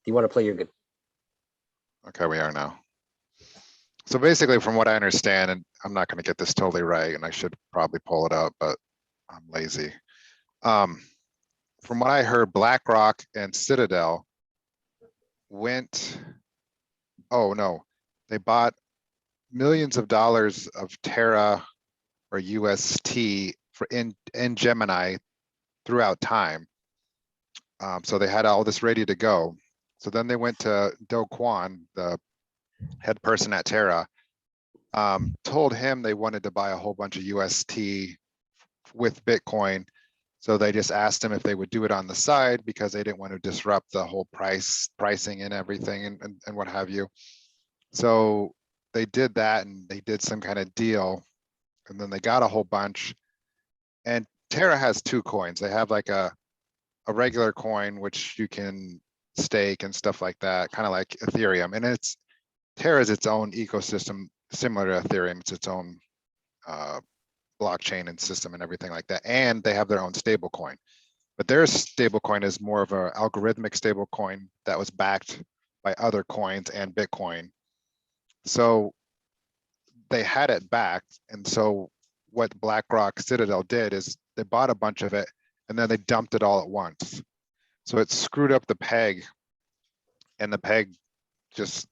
you want to play your good? Okay, we are now. So basically, from what I understand, and I'm not going to get this totally right, and I should probably pull it up, but I'm lazy. From what I heard, BlackRock and Citadel went, oh no, they bought millions of dollars of Terra or UST for in Gemini throughout time. So they had all this ready to go. So then they went to Do Kwon, the head person at Terra, told him they wanted to buy a whole bunch of UST with Bitcoin. So they just asked him if they would do it on the side because they didn't want to disrupt the whole pricing and everything and what have you. So they did that and they did some kind of deal, and then they got a whole bunch. And Terra has two coins. They have like a regular coin, which you can stake and stuff like that, kind of like Ethereum. And Terra is its own ecosystem, similar to Ethereum. It's its own blockchain and system and everything like that. And they have their own stable coin. But their stable coin is more of an algorithmic stable coin that was backed by other coins and Bitcoin. So they had it backed. And so what BlackRock Citadel did is they bought a bunch of it and then they dumped it all at once. So it screwed up the peg, and the peg just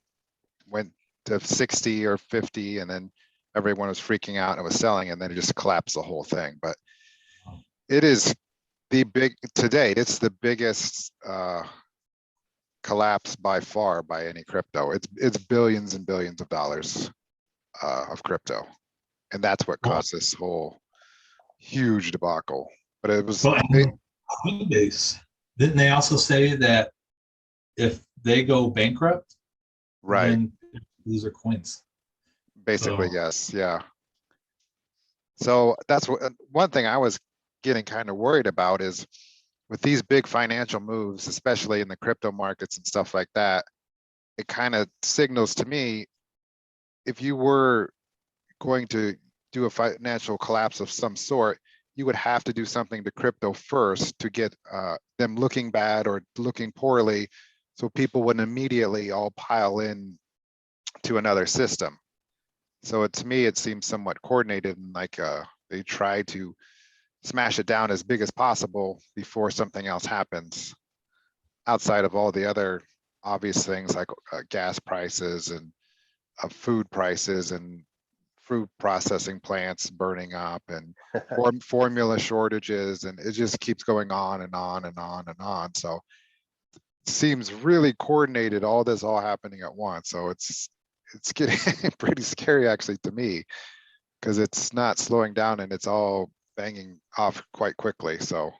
went to 60 or 50, and then everyone was freaking out and it was selling, and then it just collapsed the whole thing. But it is to date, it's the biggest collapse by far by any crypto. It's billions and billions of dollars of crypto. And that's what caused this whole huge debacle. But it was Coinbase. Didn't they also say that if they go bankrupt, right, then these are coins? Basically, yes, yeah. So that's one thing I was getting kind of worried about is with these big financial moves, especially in the crypto markets and stuff like that, it kind of signals to me if you were going to do a financial collapse of some sort, you would have to do something to crypto first to get them looking bad or looking poorly, so people wouldn't immediately all pile in to another system. So to me, it seems somewhat coordinated, and like they try to smash it down as big as possible before something else happens, outside of all the other obvious things like gas prices and food prices and fruit processing plants burning up and formula shortages, and it just keeps going on and on and on and on. So it seems really coordinated, all this all happening at once. So it's getting pretty scary actually to me, because it's not slowing down and it's all banging off quite quickly. So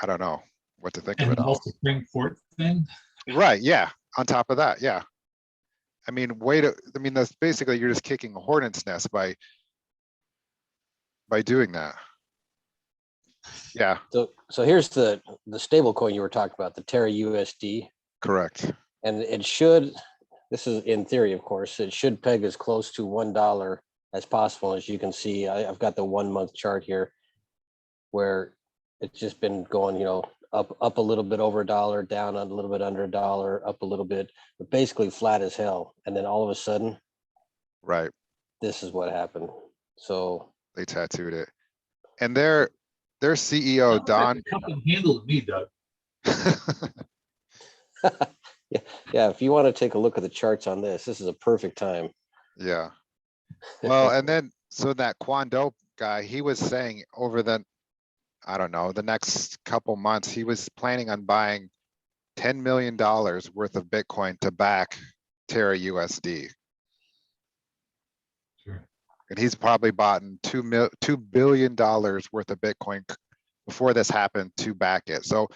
I don't know what to think of it all. And the Supreme Court thing? Right, yeah. On top of that, yeah. I mean, that's basically, you're just kicking a hornet's nest by doing that. Yeah. So here's the stable coin you were talking about, the Terra USD. Correct. And it should, this is in theory, of course, it should peg as close to $1 as possible. As you can see, I've got the 1 month chart here where it's just been going, up a little bit over $1, down a little bit under $1, up a little bit, but basically flat as hell. And then all of a sudden, right, this is what happened. So they tattooed it, and their CEO Don. Company handled me, Doug. yeah. If you want to take a look at the charts on this is a perfect time. Yeah. Well, and then so that Kwon Do guy, he was saying over the, I don't know, the next couple months, he was planning on buying $10 million worth of Bitcoin to back Terra USD. Sure. And he's probably bought $2 billion worth of Bitcoin before this happened to back it. So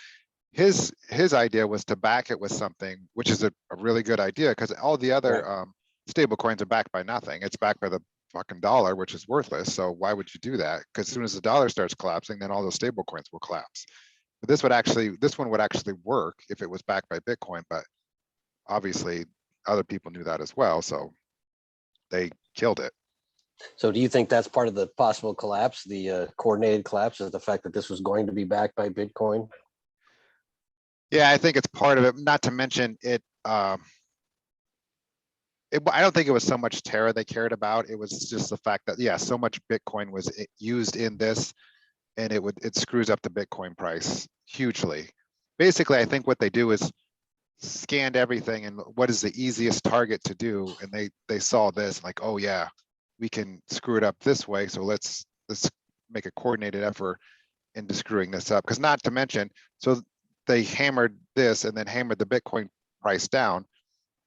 his idea was to back it with something, which is a really good idea, because all the other stable coins are backed by nothing. It's backed by the fucking dollar, which is worthless. So why would you do that? Because as soon as the dollar starts collapsing, then all those stable coins will collapse. But this one would actually work if it was backed by Bitcoin, but obviously other people knew that as well, so they killed it. So do you think that's part of the possible collapse, the coordinated collapse, is the fact that this was going to be backed by Bitcoin? Yeah, I think it's part of it, not to mention it, I don't think it was so much Terra they cared about. It was just the fact that, yeah, so much Bitcoin was used in this, and it screws up the Bitcoin price hugely. Basically, I think what they do is scanned everything and what is the easiest target to do, and they saw this like, oh yeah, we can screw it up this way, so let's make a coordinated effort into screwing this up. Because not to mention, so they hammered this and then hammered the Bitcoin price down.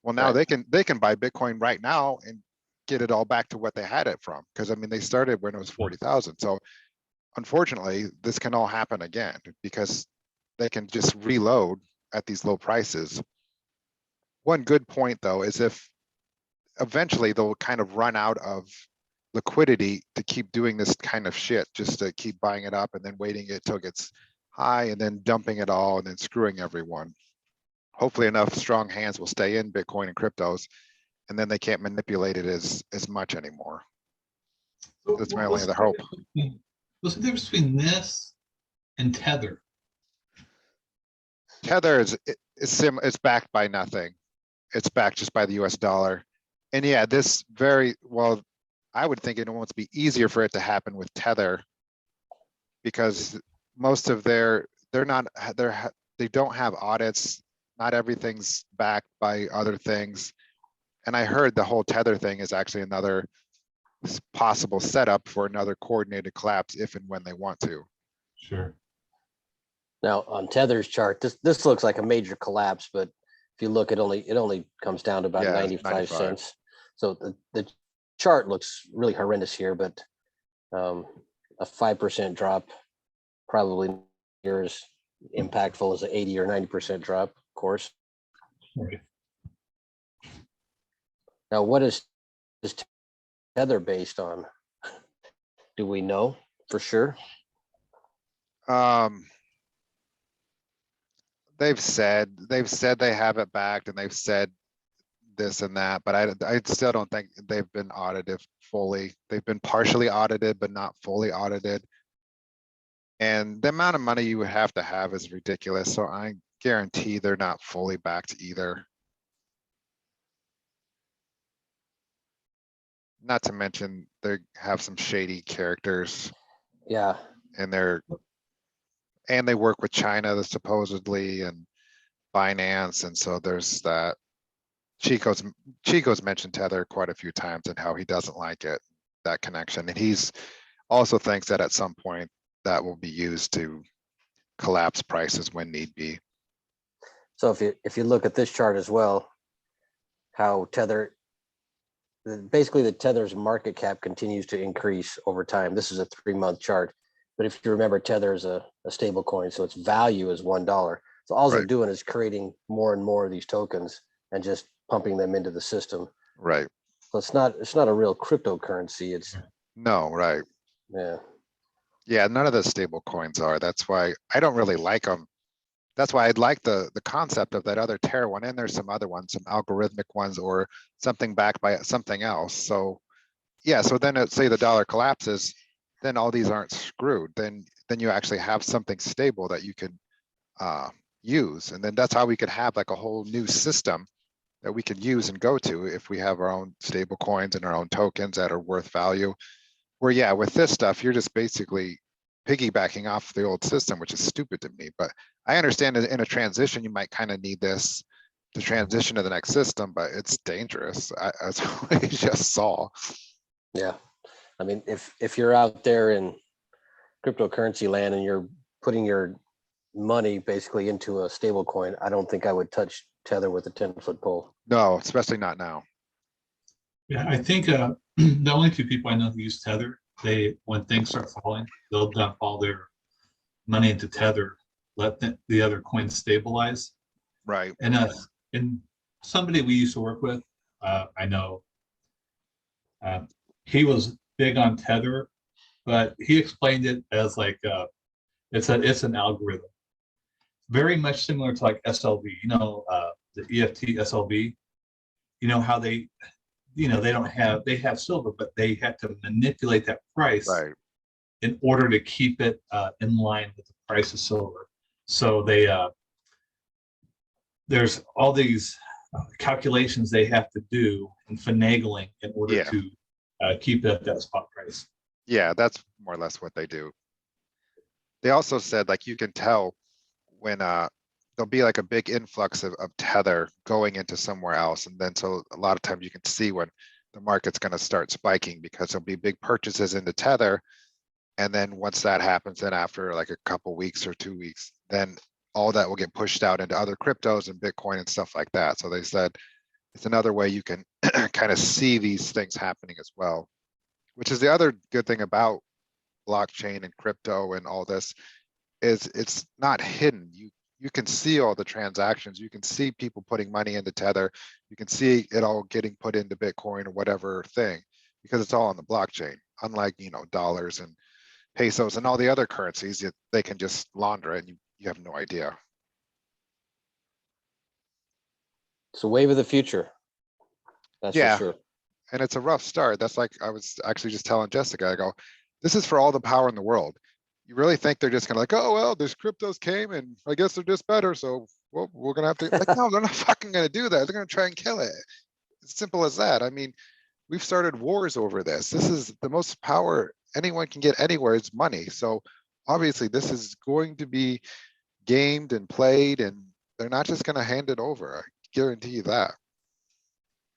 Well, now Right. they can buy Bitcoin right now and get it all back to what they had it from. Because I mean, they started when it was 40,000. So unfortunately, this can all happen again because they can just reload at these low prices. One good point though is if eventually they'll kind of run out of liquidity to keep doing this kind of shit, just to keep buying it up and then waiting it till it gets high and then dumping it all and then screwing everyone. Hopefully enough strong hands will stay in Bitcoin and cryptos, and then they can't manipulate it as much anymore. So That's my only what's other the hope. what's the difference between this and Tether? Tether is backed by nothing. It's backed just by the US dollar. And yeah, this very well, I would think it won't be easier for it to happen with Tether because most of they don't have audits. Not everything's backed by other things. And I heard the whole Tether thing is actually another possible setup for another coordinated collapse if and when they want to. Sure. Now on Tether's chart, this looks like a major collapse, but if you look, it only comes down to about Yeah, 95 95. cents. So the chart looks really horrendous here, but a 5% drop probably near as impactful as an 80 or 90% drop, of course. Right. Now, what is Tether based on? Do we know for sure? They've said they have it backed and they've said this and that, but I still don't think they've been audited fully. They've been partially audited, but not fully audited. And the amount of money you would have to have is ridiculous. So I guarantee they're not fully backed either. Not to mention they have some shady characters Yeah, and they work with China supposedly and Binance. And so there's that. Chico's mentioned Tether quite a few times and how he doesn't like it, that connection. And he's also thinks that at some point that will be used to collapse prices when need be. so if you look at this chart as well, how Tether, basically the Tether's market cap continues to increase over time. This is a 3-month chart, but if you remember, Tether is a stable coin, so its value is $1. So all they're Right. doing is creating more and more of these tokens and just pumping them into the system. Right. So it's not a real cryptocurrency. It's No, right. yeah. Yeah, none of the stable coins are. That's why I don't really like them. That's why I'd like the concept of that other Terra one. And there's some other ones, some algorithmic ones or something backed by something else. So yeah, so then say the dollar collapses, then all these aren't screwed. Then you actually have something stable that you can use. And then that's how we could have like a whole new system that we can use and go to if we have our own stable coins and our own tokens that are worth value. Where yeah, with this stuff, you're just basically piggybacking off the old system, which is stupid to me. But I understand that in a transition, you might kind of need this to transition to the next system, but it's dangerous, as we just saw. Yeah. I mean, if you're out there in cryptocurrency land and you're putting your money basically into a stable coin, I don't think I would touch Tether with a 10-foot pole. No, especially not now. Yeah, I think the only two people I know who use Tether, when things start falling, they'll dump all their money into Tether, let the other coins stabilize. Right. And somebody we used to work with, I know, he was big on Tether, but he explained it as like it's an algorithm, very much similar to like SLV. The EFT SLV. You know how they have silver, but they have to manipulate that price Right. in order to keep it in line with the price of silver. So they there's all these calculations they have to do and finagling in order Yeah. to keep it at that spot price. Yeah, that's more or less what they do. They also said like you can tell when there'll be like a big influx of tether going into somewhere else. And then so a lot of times you can see when the market's going to start spiking because there'll be big purchases into tether. And then once that happens, then after like a couple weeks or 2 weeks, then all that will get pushed out into other cryptos and Bitcoin and stuff like that. So they said it's another way you can kind of see these things happening as well, which is the other good thing about blockchain and crypto and all this is it's not hidden. You can see all the transactions. You can see people putting money into Tether. You can see it all getting put into Bitcoin or whatever thing because it's all on the blockchain. Unlike, you know, dollars and pesos and all the other currencies, they can just launder it and you have no idea. It's a wave of the future. That's Yeah. for sure. And it's a rough start. That's like I was actually just telling Jessica, I go, this is for all the power in the world. You really think they're just gonna like, oh, well, there's cryptos came and I guess they're just better. So well, we're gonna have to like, no, they're not fucking gonna do that. They're gonna try and kill it. It's simple as that. I mean, we've started wars over this. This is the most power anyone can get anywhere is money. So obviously this is going to be gamed and played and they're not just gonna hand it over. I guarantee you that.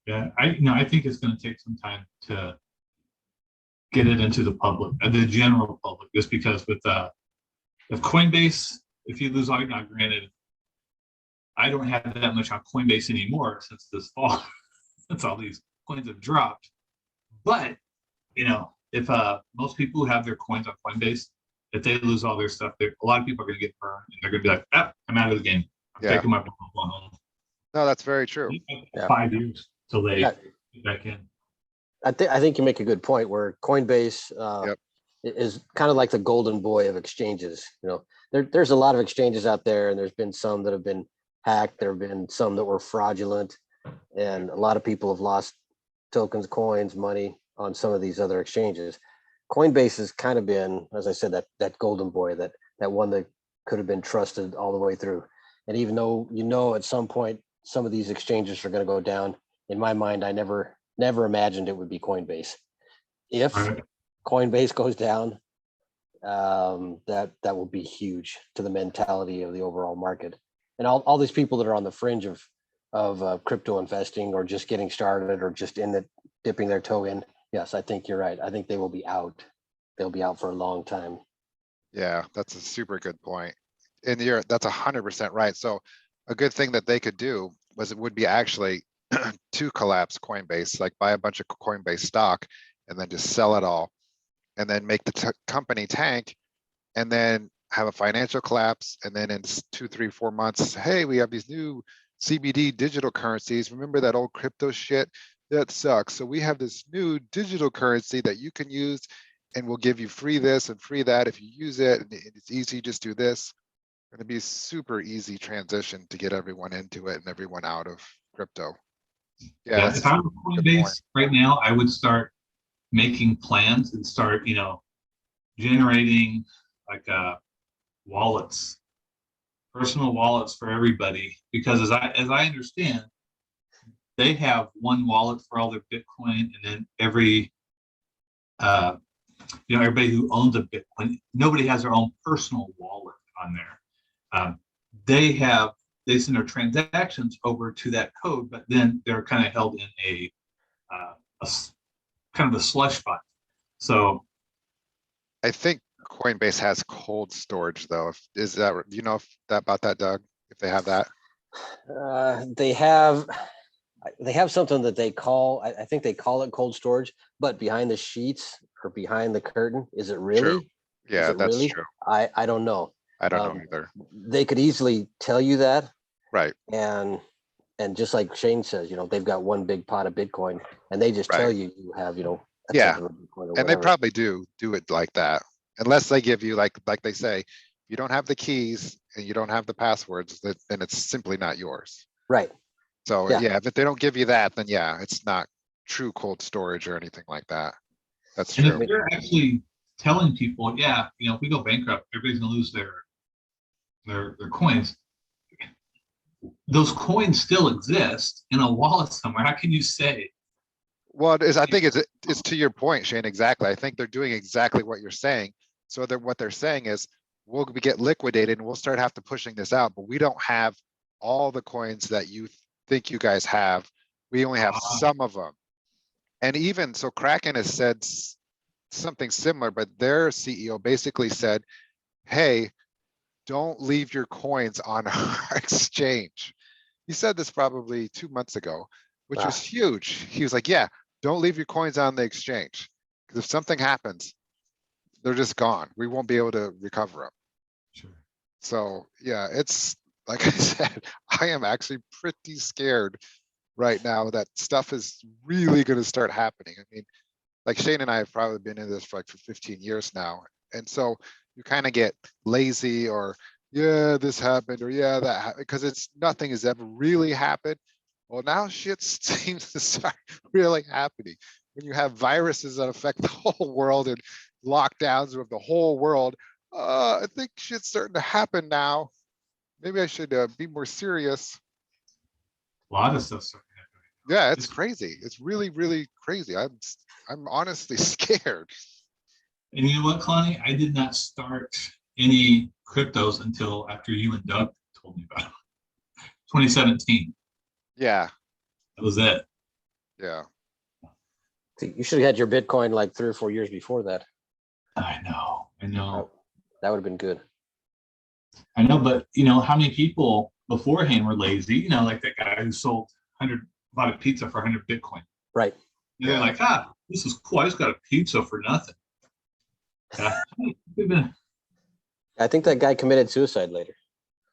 Yeah, I think it's going to take some time to get it into the public, the general public, just because with Coinbase, if you lose all, now granted, I don't have that much on Coinbase anymore since this fall, since all these coins have dropped. But you know, if most people who have their coins on Coinbase, if they lose all their stuff, a lot of people are going to get burned, and they're going to be like, ah, I'm out of the game. I'm Yeah. taking my phone home. No, that's very true. Yeah. 5 years till they Yeah. get back in. I think you make a good point where Coinbase Yep. is kind of like the golden boy of exchanges. You know, there's a lot of exchanges out there, and there's been some that have been hacked. There have been some that were fraudulent, and a lot of people have lost tokens, coins, money on some of these other exchanges. Coinbase has kind of been, as I said, that golden boy, that one that could have been trusted all the way through. And even though you know at some point some of these exchanges are going to go down, in my mind, I never imagined it would be Coinbase. If Right. Coinbase goes down, that will be huge to the mentality of the overall market. And all these people that are on the fringe of crypto investing or just getting started or just in it, dipping their toe in. Yes, I think you're right. I think they will be out. They'll be out for a long time. Yeah, that's a super good point. And that's 100% right. So a good thing that they could do would be actually to collapse Coinbase, like buy a bunch of Coinbase stock and then just sell it all and then make the company tank and then have a financial collapse. And then in 2, 3, 4 months, hey, we have these new CBD digital currencies. Remember that old crypto shit? That sucks. So we have this new digital currency that you can use and we'll give you free this and free that if you use it. And it's easy, just do this. It's going to be a super easy transition to get everyone into it and everyone out of crypto. Yeah, If I were Coinbase right now, I would start making plans and start, generating like wallets, personal wallets for everybody. Because as I understand, they have one wallet for all their Bitcoin, and then everybody who owns a Bitcoin, nobody has their own personal wallet on there. They send their transactions over to that code, but then they're kind of held in a kind of a slush fund. So I think Coinbase has cold storage though. Do you know about that, Doug? If they have that? They have something that they call, I think they call it cold storage, but behind the sheets or behind the curtain, is it really? True. Yeah, it that's really? true. I don't know. I don't know either. They could easily tell you that. Right. And just like Shane says, they've got one big pot of Bitcoin and they just tell you have, a Yeah. tenth of a Bitcoin or And they whatever. probably do it like that. Unless they give you like they say, if you don't have the keys and you don't have the passwords, then it's simply not yours. Right. So Yeah. if they don't give you that, then yeah, it's not true cold storage or anything like that. That's and true. if they're actually telling people, if we go bankrupt, everybody's gonna lose their coins. those coins still exist in a wallet somewhere. How can you say? Well, I think it's to your point, Shane, exactly. I think they're doing exactly what you're saying. So what they're saying is we'll get liquidated and we'll start have to pushing this out, but we don't have all the coins that you think you guys have. We only have some of them. And even so Kraken has said something similar, but their CEO basically said, hey, don't leave your coins on our exchange. He said this probably 2 months ago, which was huge. He was like, yeah, don't leave your coins on the exchange. Because if something happens, they're just gone. We won't be able to recover them. Sure. So yeah, it's like I said, I am actually pretty scared right now that stuff is really going to start happening. I mean, like Shane and I have probably been in this for like for 15 years now. And so you kind of get lazy or, yeah, this happened or yeah, that happened because it's nothing has ever really happened. Well, now shit seems to start really happening when you have viruses that affect the whole world and lockdowns of the whole world. I think shit's starting to happen now. Maybe I should be more serious. A lot of stuff's starting to happen. Yeah, it's crazy. It's really, really crazy. I'm honestly scared. And you know what, Connie? I did not start any cryptos until after you and Doug told me about it. 2017. Yeah, That was it. yeah. You should have had your Bitcoin like 3 or 4 years before that. I know. That would have been good. I know, but you know, how many people beforehand were lazy? You know, like that guy who sold bought a pizza for 100 Bitcoin. Right. And they're like, this is cool. I just got a pizza for nothing. I think that guy committed suicide later.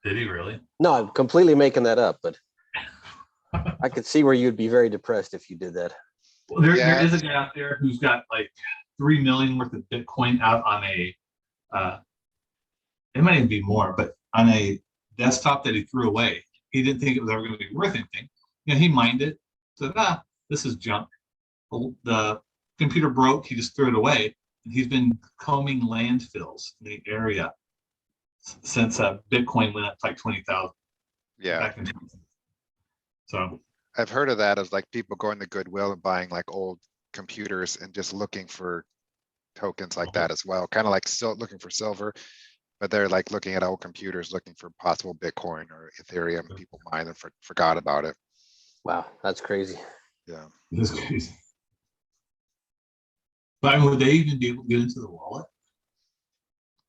Did he really? No, I'm completely making that up, but I could see where you'd be very depressed if you did that. Well, there is a guy out there who's got like 3 million worth of Bitcoin out on a, it might even be more, but on a desktop that he threw away. He didn't think it was ever going to be worth anything. You know, he mined it. Said, this is junk. The computer broke. He just threw it away. And he's been combing landfills in the area since Bitcoin went up to like 20,000. Yeah. So I've heard of that as like people going to Goodwill and buying like old computers and just looking for tokens like that as well. Kind of like still looking for silver, but they're like looking at old computers, looking for possible Bitcoin or Ethereum. People mine and forgot about it. Wow, that's crazy. Yeah. That's crazy. But I mean, would they even be able to get into the wallet?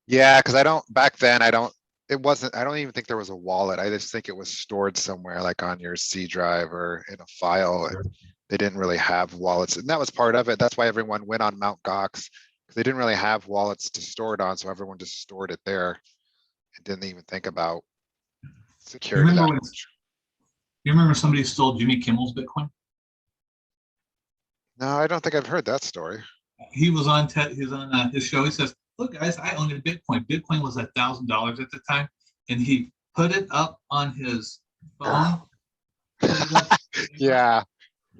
Yeah, because back then I don't even think there was a wallet. I just think it was stored somewhere like on your C drive or in a file. And they didn't really have wallets. And that was part of it. That's why everyone went on Mt. Gox, because they didn't really have wallets to store it on. So everyone just stored it there and didn't even think about security. You remember somebody stole Jimmy Kimmel's Bitcoin? No, I don't think I've heard that story. He was on his show. He says, look, guys, I owned a Bitcoin. Bitcoin was $1,000 at the time. And he put it up on his phone. Yeah,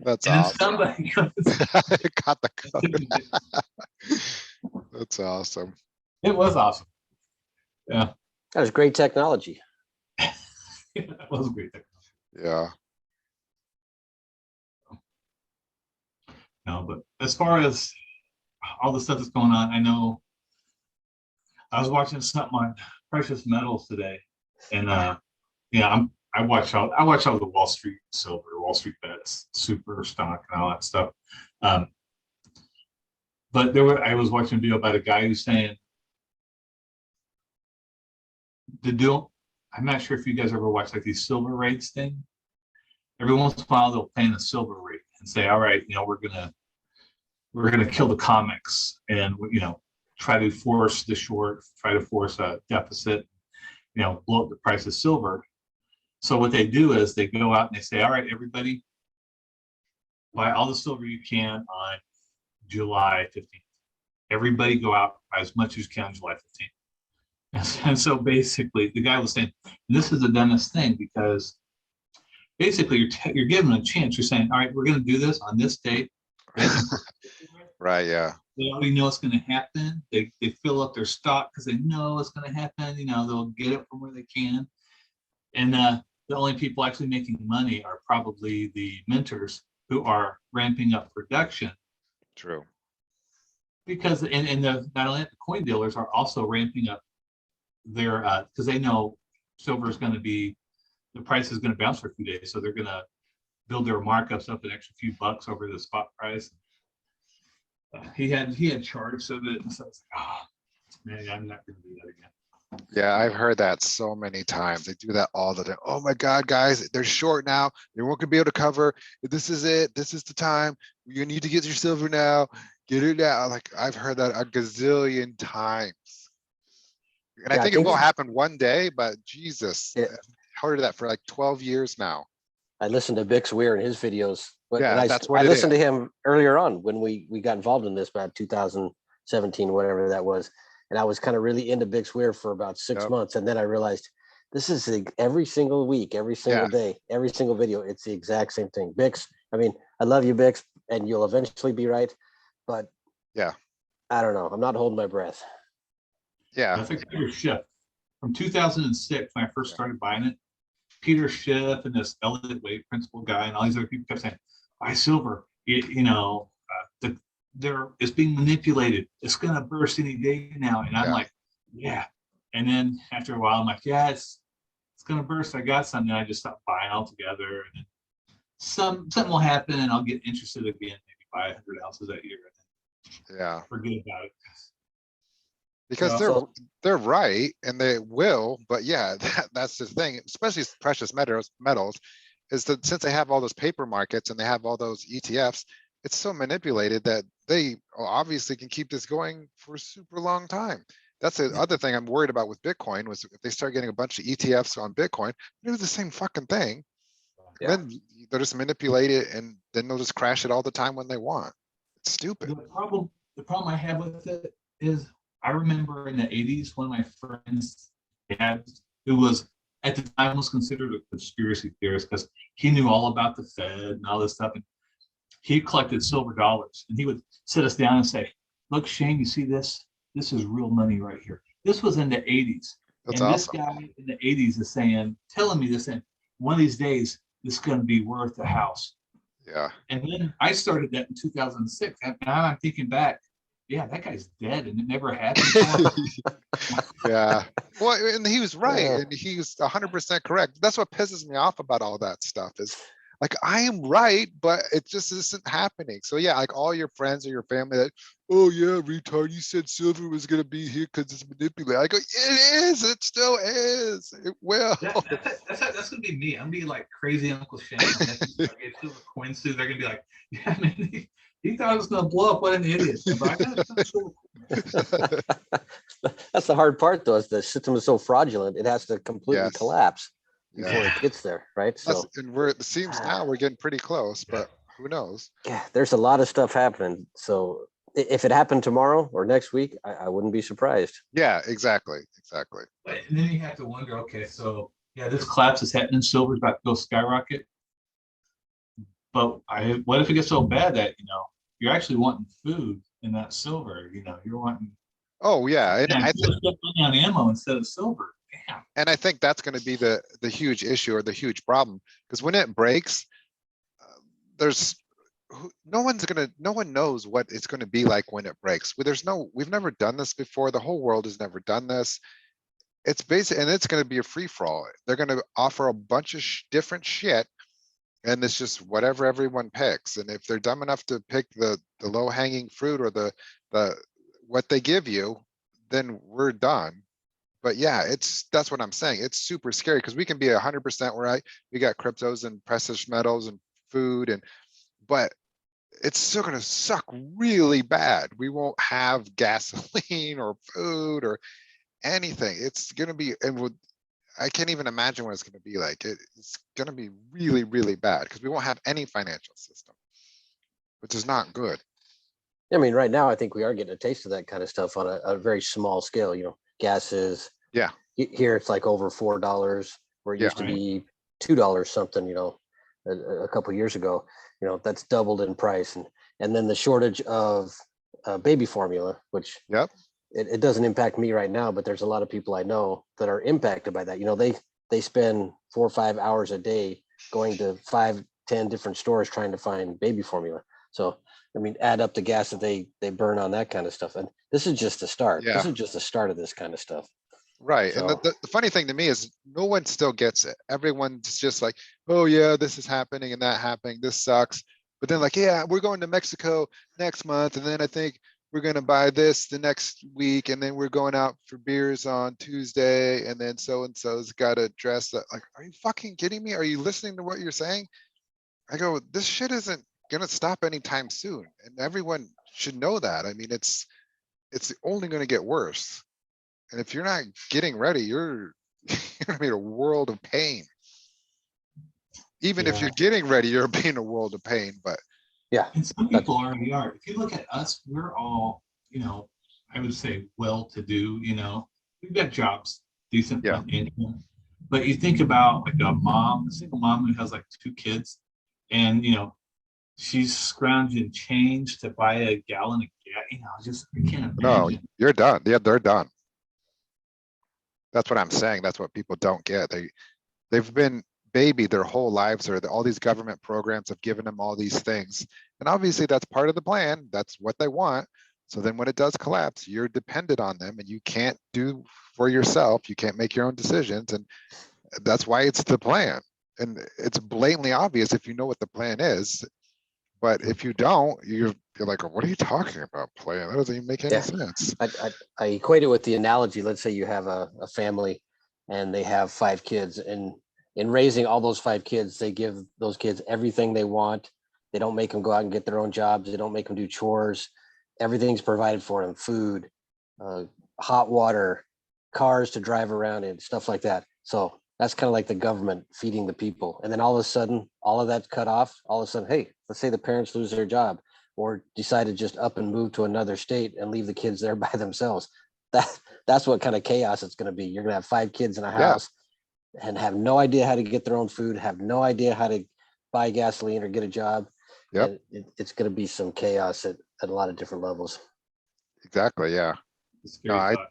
that's awesome. Somebody got the code. That's awesome. It was awesome. Yeah. That was great technology. That was great technology. Yeah. No, but as far as all the stuff that's going on, I know I was watching something on precious metals today, and yeah, I watch all the Wall Street silver, Wall Street bets, super stock, and all that stuff. But I was watching a video about a guy who's saying I'm not sure if you guys ever watch like these silver rates thing. Every once in a while they'll plan a silver rate and say, all right, you know, we're gonna kill the comics and, you know, try to force the short, try to force a deficit, you know, blow up the price of silver. So what they do is they go out and they say, all right, everybody, buy all the silver you can on July 15th. Everybody go out, buy as much as you can on July 15th. And so basically the guy was saying, this is the dumbest thing, because basically you're given a chance. You're saying, all right, we're going to do this on this date. Right. Yeah. They already know it's going to happen. They fill up their stock because they know it's going to happen. You know, they'll get it from where they can. And the only people actually making money are probably the mentors who are ramping up production, True. because and the not only that, the coin dealers are also ramping up their because they know silver is going to be, the price is going to bounce for a few days, so they're going to build their markups up an extra few bucks over the spot price. He had charts of it, and so it's like, oh man, I'm not going to do that again. Yeah, I've heard that so many times. They do that all the time. Oh my God, guys, they're short now. They won't be able to cover. This is it. This is the time. You need to get your silver now. Get it now. Like I've heard that a gazillion times. And I Yeah, I think it think will s- happen one day, but Jesus, Yeah. I've heard that for like 12 years now. I listened to Bix Weir and his videos, but and Yeah, that's I what it listened to is. him earlier on when we got involved in this about 2017, whatever that was. And I was kind of really into Bix Weir for about 6 Yep. months. And then I realized this is every single week, every single day, every single video. It's the exact same thing. Bix, I mean, I love you, Bix, and you'll eventually be right. But Yeah. I don't know. I'm not holding my breath. Yeah. That's like Peter Schiff from 2006 when I first Yeah. started buying it. Peter Schiff and this Elliott Wave principal guy and all these other people kept saying, buy silver. It's being manipulated. It's going to burst any day now. And I'm Yeah. like, yeah. And then after a while, I'm like, yeah, it's going to burst. I got something. And I just stopped buying altogether. And then something will happen and I'll get interested again, maybe buy 100 ounces that year and Yeah. then forget about it. Because So they're right and they will, but yeah, that's the thing, especially precious metals, is that since they have all those paper markets and they have all those ETFs, it's so manipulated that they obviously can keep this going for a super long time. That's the other thing I'm worried about with Bitcoin was if they start getting a bunch of ETFs on Bitcoin, they do the same fucking thing. Yeah. And then they'll just manipulate it and then they'll just crash it all the time when they want. It's stupid. The problem I have with it is I remember in the 80s, one of my friends had, who was at the time was considered a conspiracy theorist because he knew all about the Fed and all this stuff. And he collected silver dollars and he would sit us down and say, look, Shane, you see this? This is real money right here. This was in the 80s. That's And this awesome. guy in the 80s is telling me this, and one of these days, this is going to be worth a house. Yeah. And then I started that in 2006. And now I'm thinking back, yeah, that guy's dead and it never happened. Yeah. Well, and he was right. Yeah. And he was 100% correct. That's what pisses me off about all that stuff is like, I am right, but it just isn't happening. So yeah, like all your friends or your family that, oh yeah, retard, you said silver was going to be here because it's manipulated. I go, it is. It still is. It will. That's going to be me. I'm going to be like crazy Uncle Shane. I get silver coins too. They're going to be like, yeah, man, he thought it was going to blow up. What an idiot. But I got some silver coins. That's the hard part, though, is the system is so fraudulent. It has to completely Yes. collapse before Yeah. it gets there, right? That's, So and it seems now we're getting pretty close, but who knows? yeah, there's a lot of stuff happening. So if it happened tomorrow or next week, I wouldn't be surprised. Yeah, exactly. Exactly. But and then you have to wonder, okay, so yeah, this collapse is happening. Silver's about to go skyrocket. But what if it gets so bad that, you're actually wanting food and not silver, you're wanting Oh yeah. And I think, money on ammo instead of silver. Damn. and I think that's going to be the huge issue or the huge problem because when it breaks, there's no one knows what it's going to be like when it breaks. We've never done this before. The whole world has never done this. It's basic, and it's going to be a free for all. They're going to offer a bunch of different shit, and it's just whatever everyone picks. And if they're dumb enough to pick the low hanging fruit or the what they give you, then we're done. But yeah, that's what I'm saying. It's super scary because we can be 100% right. We got cryptos and precious metals and food but it's still going to suck really bad. We won't have gasoline or food or anything. It's going to be, I can't even imagine what it's going to be like. It's going to be really, really bad because we won't have any financial system, which is not good. I mean, right now, I think we are getting a taste of that kind of stuff on a very small scale. Gases. Yeah. Here it's like over $4, where it Yeah. used to be $2 something. A couple years ago. That's doubled in price, and then the shortage of baby formula, which Yep. it doesn't impact me right now, but there's a lot of people I know that are impacted by that. they spend 4 or 5 hours a day going to 5, 10 different stores trying to find baby formula. So, I mean, add up the gas that they burn on that kind of stuff. And this is just the start. Yeah. This is just the start of this kind of stuff. Right. And So- the funny thing to me is no one still gets it. Everyone's just like, oh yeah, this is happening and that happening. This sucks. But then like, yeah, we're going to Mexico next month. And then I think we're going to buy this the next week. And then we're going out for beers on Tuesday. And then so-and-so's got to dress up. Like, are you fucking kidding me? Are you listening to what you're saying? I go, this shit isn't going to stop anytime soon. And everyone should know that. I mean, it's only going to get worse. And if you're not getting ready, you're gonna be in a world of pain. Even if Yeah. you're getting ready, you're being a world of pain, but And some people already are. If you look at us, we're all, I would say well-to-do, we've got jobs, decent Yeah. income. But you think about like a single mom who has like 2 kids and, she's scrounging change to buy a gallon of gas, I can't no, imagine. you're done. Yeah, they're done. That's what I'm saying. That's what people don't get. They've been babied their whole lives, or all these government programs have given them all these things. And obviously that's part of the plan. That's what they want. So then when it does collapse, you're dependent on them and you can't do for yourself. You can't make your own decisions. And that's why it's the plan. And it's blatantly obvious if you know what the plan is. But if you don't, you're like, what are you talking about plan? That doesn't even make any Yeah. sense. I equate it with the analogy. Let's say you have a family and they have 5 kids, and in raising all those 5 kids, they give those kids everything they want. They don't make them go out and get their own jobs. They don't make them do chores. Everything's provided for them: food, hot water, cars to drive around in, stuff like that. So that's kind of like the government feeding the people. And then all of a sudden, all of that's cut off. All of a sudden, hey, let's say the parents lose their job or decide to just up and move to another state and leave the kids there by themselves. That's what kind of chaos it's going to be. You're going to have 5 kids in a Yeah. house and have no idea how to get their own food, have no idea how to buy gasoline or get a job. Yep. And it's going to be some chaos at a lot of different levels. Exactly. Yeah. It's a scary No, thought.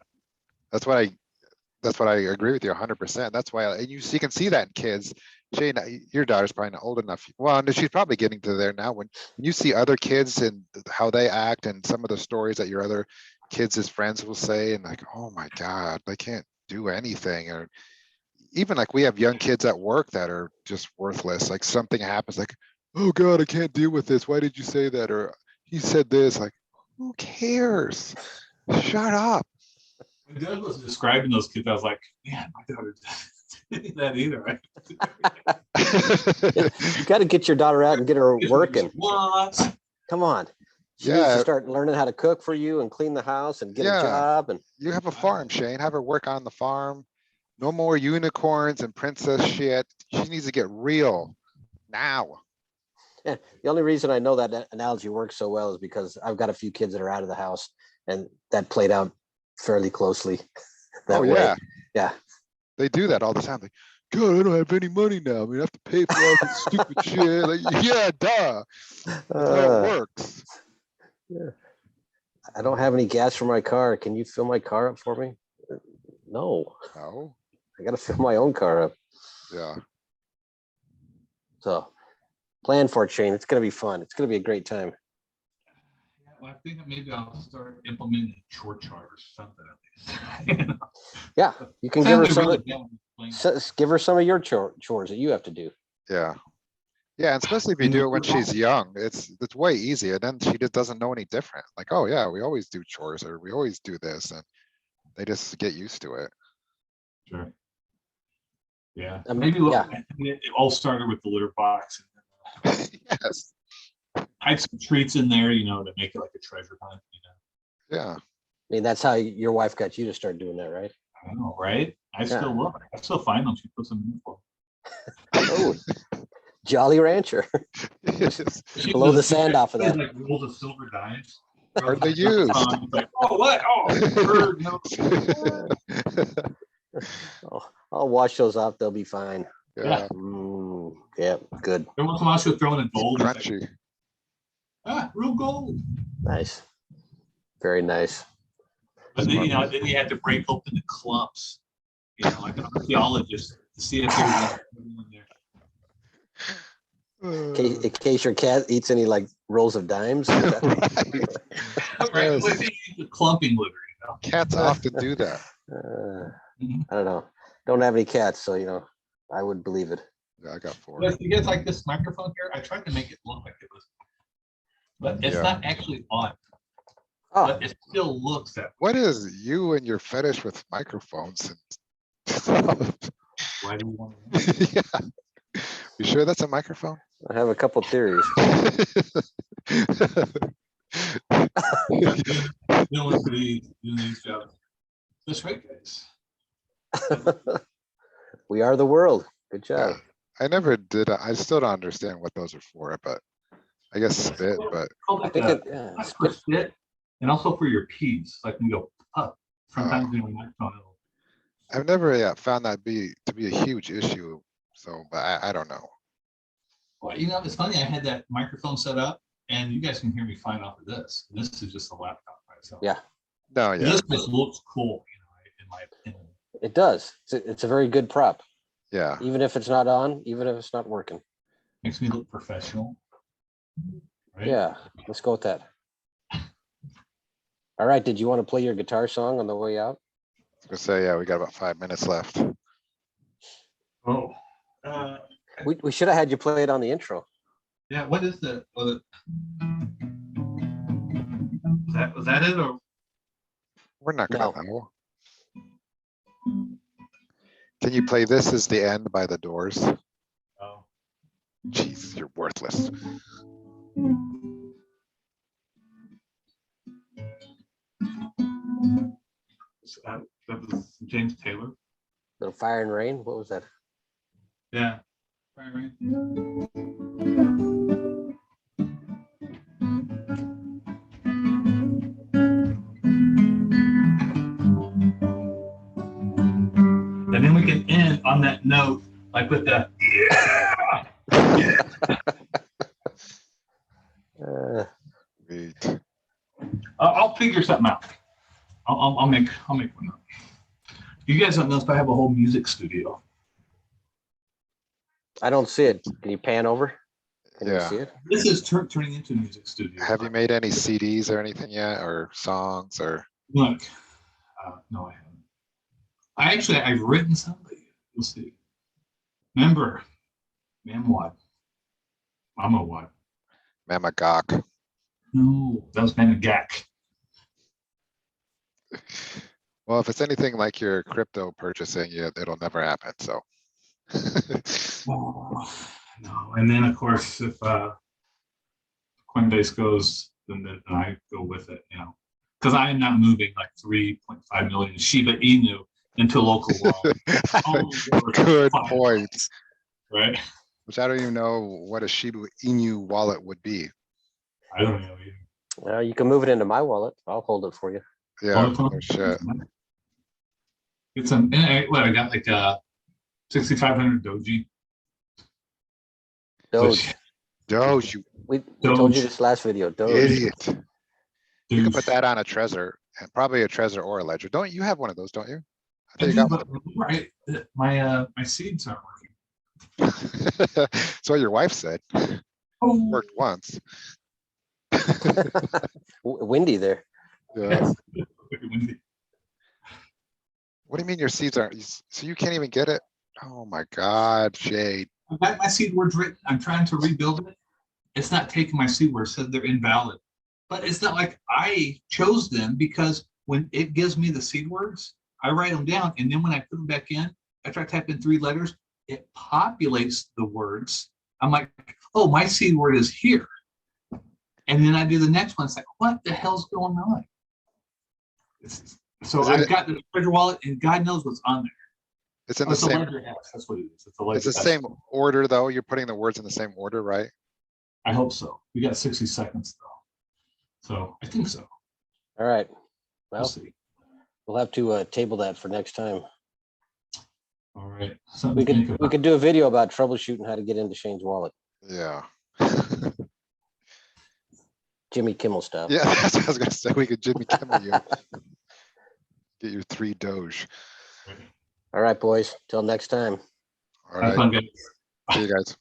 That's what I agree with you 100%. That's why, and you can see that in kids. Shane, your daughter's probably not old enough. Well, no, she's probably getting to there now. When you see other kids and how they act and some of the stories that your other kids' friends will say, and like, oh my God, they can't do anything. Or even like we have young kids at work that are just worthless. Like something happens, like, oh God, I can't deal with this. Why did you say that? Or he said this. Like, who cares? Shut up. When Doug was describing those kids, I was like, man, my daughter didn't that either. Right? You got to get your daughter out and get her working. What? Come on. She needs Yeah. to start learning how to cook for you and clean the house and get Yeah. a job. And You have a farm, Shane. Have her work on the farm. No more unicorns and princess shit. She needs to get real now. the only reason I know that analogy works so well is because I've got a few kids that are out of the house, and that played out fairly closely that Oh way. yeah, Yeah. they do that all the time. Like, God, I don't have any money now. I mean, I have to pay for all this stupid shit. Like, yeah, duh. That's how Uh, it works. I don't have any gas for my car. Can you fill my car up for me? No, No, I got to fill my own car up. yeah, So plan for it, Shane. It's going to be fun. It's going to be a great time. Yeah, well, I think that maybe I'll start implementing a chore chart or something at least. Yeah. You can give her some, give her some of your chores that you have to do. yeah, yeah. And especially if you do it when she's young, it's way easier. Then she just doesn't know any different. Like, oh yeah, we always do chores, or we always do this, and they just get used to it. Sure. Yeah, I mean, maybe look, yeah. it all started with the litter box. Yes, Hide some treats in there, to make it like a treasure hunt. yeah. I mean, that's how your wife got you to start doing that, right? I know, right? I Yeah. still love it. I still find them. She puts them in for. Oh, Jolly Rancher. She Blow the does- sand off of she that. Like rolls of silver dimes. Are they used? Like, oh, what? Oh, bird, no. Oh, I'll wash those off. They'll be fine. Yeah, Yeah, good. Every once in a while she'll throw in a gold. It's like, crunchy. real gold. Nice. Very nice. But then, then you have to break open the clumps. Like an archaeologist to see if there's anyone there. In case your cat eats any like rolls of dimes. Right. Right, Yes. well, they eat the clumping litter, you know. Cats often do that. I don't know. Don't have any cats, so I would believe it. Yeah, I got 4. But you get like this microphone here, I tried to make it look like it was, but it's Yeah. not actually on, Oh, but it still looks that. What is you and your fetish with microphones and stuff? Why do you want to? Yeah. You sure that's a microphone? I have a couple theories. No one could eat doing these jobs. That's right, guys. We are the world. Good job. I never did. I still don't understand what those are for, but I guess spit, but Called I like think a- it, yeah, not for spit, and also for your peas, like when you go up. Sometimes you don't know. I've never found that to be a huge issue. So, but I don't know. Well, it's funny. I had that microphone set up, and you guys can hear me fine off of this. This is just a laptop, right? So Yeah. No, yeah, this just looks cool, in my opinion. It does. It's a very good prop, yeah. even if it's not on, even if it's not working. Makes me look professional. Right? Yeah, let's go with that. All right. Did you want to play your guitar song on the way out? I was gonna say, yeah, we got about 5 minutes left. Oh, We should have had you play it on the intro. yeah. What is the? Was that it or? We're not gonna No. know. Can you play This Is the End by The Doors? Oh. Jeez, you're worthless. That was James Taylor. The Fire and Rain. What was that? Yeah. Right. And then we can end on that note, like with the yeah. Wait. I'll figure something out. I'll make one up. You guys don't know if I have a whole music studio. I don't see it. Can you pan over? Can you Yeah. see it? This is turning into a music studio. Have you made any CDs or anything yet, or songs, or? Look, no, I haven't. I've written something. We'll see. Remember, Mamwad. Mama what? Mamagok. No, that was Mamagak. Well, if it's anything like your crypto purchasing, it'll never happen. So. Oh, no, and then of course, if Coinbase goes, then I go with it, because I am not moving like 3.5 million Shiba Inu into local wallet. Good points. Right? Which I don't even know what a Shiba Inu wallet would be. I don't know either. You can move it into my wallet. I'll hold it for you. Yeah, no shit. It's what I got like 6,500 Doji. Doge. Doge, you We told you Doge. this last video. Doge. idiot. You can Doge. put that on a Trezor, and probably a Trezor or a Ledger. Don't you have one of those, don't you? I I think do, you but right, my seeds aren't working. got one. That's what your wife said. Oh, Worked once. Windy there. Yeah. What do you mean your seeds aren't? So you can't even get it? Oh my God, Shade. I've got my seed words written. I'm trying to rebuild it. It's not taking my seed words, said they're invalid. But it's not like I chose them, because when it gives me the seed words, I write them down, and then when I put them back in, after I type in 3 letters, it populates the words. I'm like, oh, my seed word is here. And then I do the next one. It's like, what the hell's going on? So I've got the treasure wallet, and God knows what's on there. It's in Oh, the it's a same, ledger X. That's what it is. It's a ledger it's the X. same order though. You're putting the words in the same order, right? I hope so. We got 60 seconds though. So I think so. All right. We'll Well, see. we'll have to table that for next time. All right. We Something to think could about. do a video about troubleshooting how to get into Shane's wallet, Yeah. Jimmy Kimmel style. Yeah, that's what I was gonna say. We could Jimmy Kimmel you. Get your 3 Doge. All right, boys. Till next time. All Have right, fun, guys. see you guys.